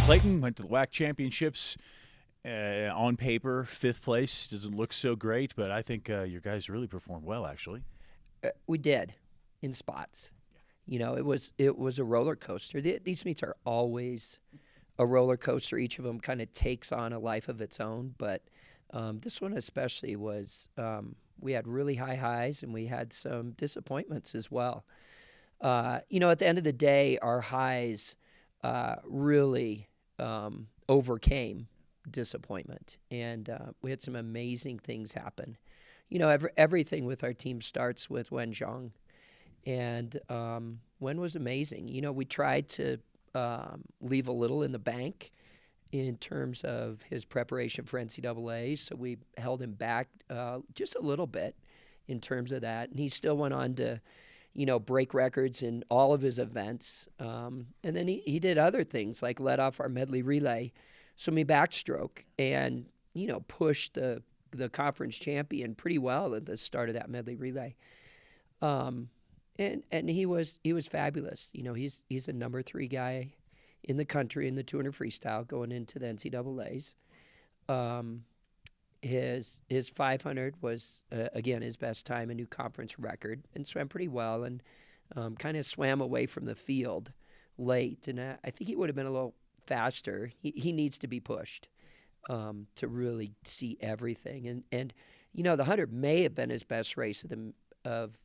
Clayton went to the WAC championships. On paper, fifth place doesn't look so great, but I think your guys really performed well, actually. We did, in spots. You know, it was a roller coaster. These meets are always a roller coaster. Each of them kind of takes on a life of its own, but this one especially was. We had really high highs and we had some disappointments as well. You know, at the end of the day, our highs really overcame disappointment, and we had some amazing things happen. You know, everything with our team starts with Wen Zhang, and Wen was amazing. You know, we tried to leave a little in the bank in terms of his preparation for NCAA, so we held him back just a little bit in terms of that, and he still went on to, you know, break records in all of his events. And then he did other things like led off our medley relay, swimming backstroke, and, you know, pushed the conference champion pretty well at the start of that medley relay. And he was fabulous. You know, he's a number 3 guy in the country in the 200 freestyle going into the NCAAs. His 500 was, again, his best time, a new conference record, and swam pretty well, and kind of swam away from the field late. And I think he would have been a little faster. He needs to be pushed to really see everything. And you know, the 100 may have been his best race of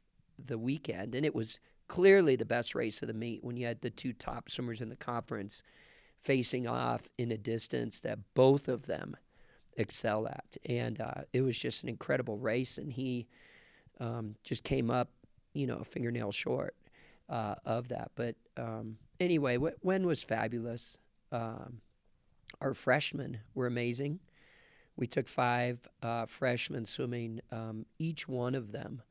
the weekend, and it was clearly the best race of the meet when you had the 2 top swimmers in the conference facing off in a distance that both of them excel at. And it was just an incredible race, and he just came up, you know, a fingernail short of that. But anyway, Wen was fabulous. Our freshmen were amazing. We took 5 freshmen swimming. Each one of them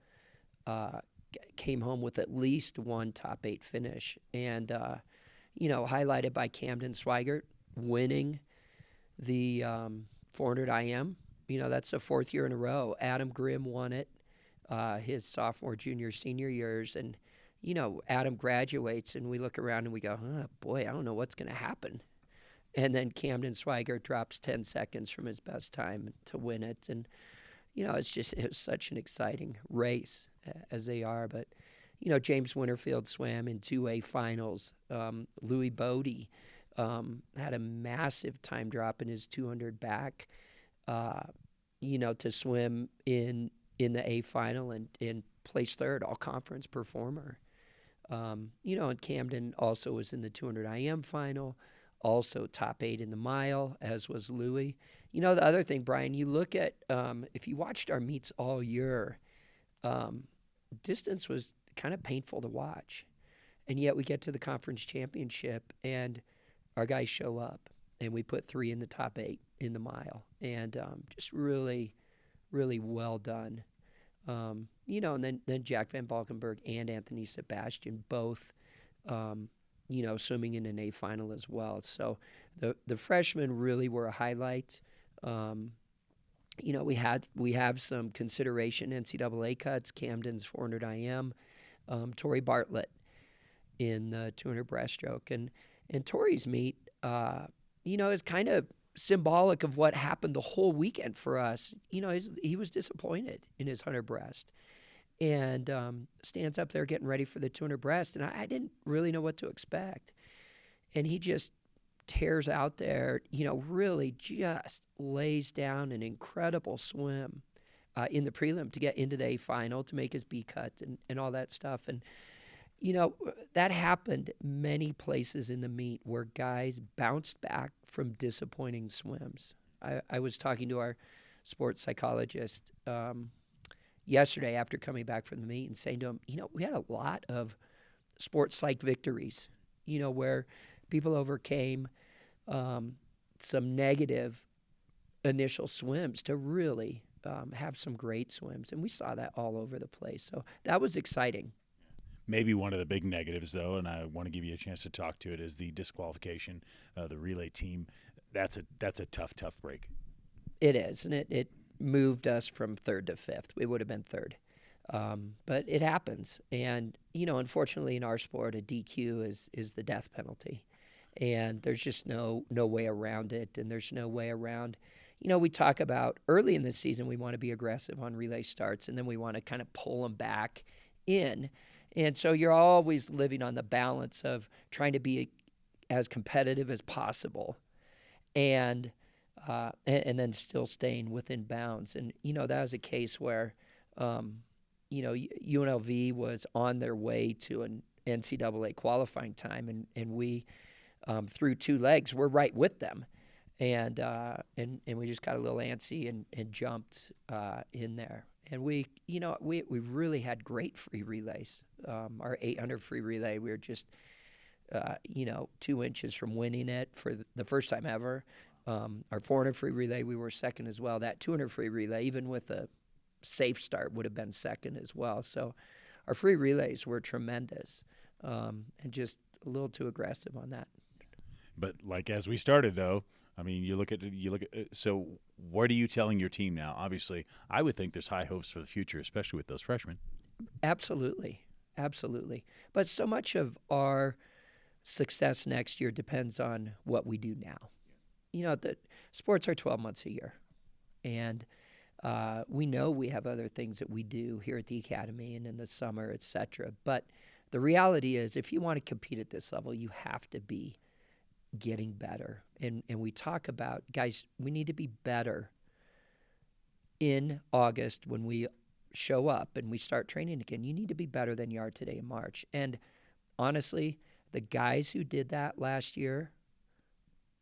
came home with at least one top 8 finish. And, you know, highlighted by Camden Swigert winning the 400 IM. You know, that's the 4th year in a row. Adam Grimm won it his sophomore, junior, senior years. And, you know, Adam graduates, and we look around and we go, oh, boy, I don't know what's going to happen. And then Camden Swigert drops 10 seconds from his best time to win it. And, you know, it was such an exciting race, as they are. But, you know, James Winterfield swam in 2A finals. Louis Bodie had a massive time drop in his 200 back, you know, to swim in the A final and place 3rd, all-conference performer. You know, and Camden also was in the 200 IM final, also top 8 in the mile, as was Louis. You know, the other thing, Brian, you look at, if you watched our meets all year, distance was kind of painful to watch. And yet we get to the conference championship, and our guys show up, and we put 3 in the top 8 in the mile. And just really, really well done. You know, and then Jack Van Valkenburg and Anthony Sebastian both, you know, swimming in an A final as well. So the freshmen really were a highlight. You know, we have some consideration NCAA cuts. Camden's 400 IM, Tori Bartlett in the 200 breaststroke, and Tori's meet, you know, is kind of symbolic of what happened the whole weekend for us. You know, he was disappointed in his 100 breast, and stands up there getting ready for the 200 breast, and I didn't really know what to expect. And he just tears out there, you know, really just lays down an incredible swim in the prelim to get into the A final, to make his B cut and all that stuff. And, you know, that happened many places in the meet where guys bounced back from disappointing swims. I was talking to our sports psychologist yesterday after coming back from the meet and saying to him, you know, we had a lot of sports psych victories, you know, where people overcame some negative initial swims to really have some great swims. And we saw that all over the place. So that was exciting. Maybe one of the big negatives, though, and I want to give you a chance to talk to it, is the disqualification of the relay team. That's a tough break. It is, and it moved us from 3rd to 5th. We would have been 3rd. But it happens. And, you know, unfortunately in our sport, a DQ is the death penalty. and there's just no way around it, and there's no way around. We talk about early in the season we want to be aggressive on relay starts, and then we want to kind of pull them back in. And so you're always living on the balance of trying to be as competitive as possible, and then still staying within bounds. And that was a case where UNLV was on their way to an NCAA qualifying time, and we through 2 legs we're right with them, and we just got a little antsy and jumped in there. And we really had great free relays. Our 800 free relay, we were just 2 inches from winning it for the first time ever. Our 400 free relay, we were second as well. That 200 free relay, even with a safe start, would have been second as well. So our free relays were tremendous, and just a little too aggressive on that. But like as we started, though, I mean, you look at. So, what are you telling your team now? Obviously, I would think there's high hopes for the future, especially with those freshmen. Absolutely. But so much of our success next year depends on what we do now. The sports are 12 months a year, and we know we have other things that we do here at the academy and in the summer, et cetera. But the reality is, if you want to compete at this level, you have to be getting better. And we talk about, guys, we need to be better in August when we show up and we start training again. You need to be better than you are today in March. And honestly, the guys who did that last year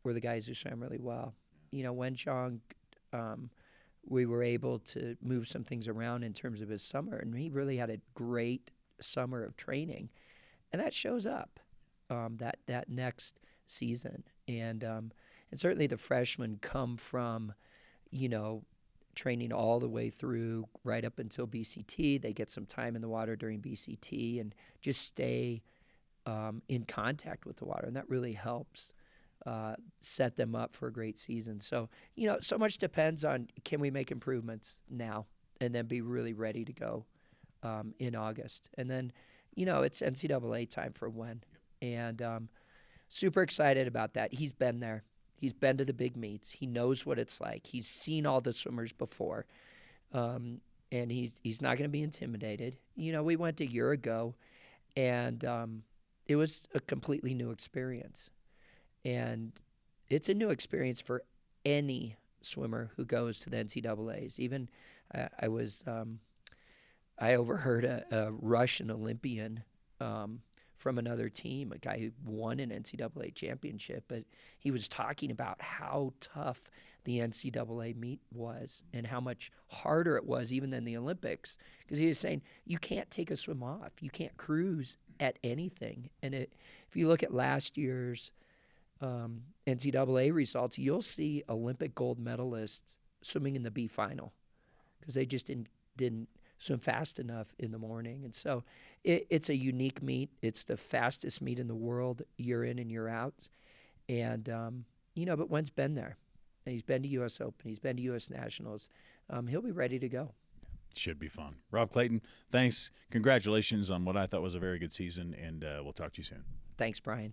were the guys who swam really well. Wenchong, we were able to move some things around in terms of his summer, and he really had a great summer of training. And that shows up that next season. And certainly the freshmen come from, training all the way through right up until BCT. They get some time in the water during BCT and just stay in contact with the water. And that really helps set them up for a great season. So, so much depends on, can we make improvements now and then be really ready to go in August. And then, it's NCAA time for when. And super excited about that. He's been there. He's been to the big meets. He knows what it's like. He's seen all the swimmers before. And he's not going to be intimidated. We went a year ago, and it was a completely new experience. And it's a new experience for any swimmer who goes to the NCAAs. Even I overheard a Russian Olympian from another team, a guy who won an NCAA championship, but he was talking about how tough the NCAA meet was and how much harder it was even than the Olympics, because he was saying you can't take a swim off. You can't cruise at anything. And if you look at last year's NCAA results, you'll see Olympic gold medalists swimming in the B final because they just didn't swim fast enough in the morning. And so it's a unique meet. It's the fastest meet in the world year in and year out. And, but Wen's been there. And he's been to U.S. Open. He's been to U.S. Nationals. He'll be ready to go. Should be fun. Rob Clayton, thanks. Congratulations on what I thought was a very good season, and we'll talk to you soon. Thanks, Brian.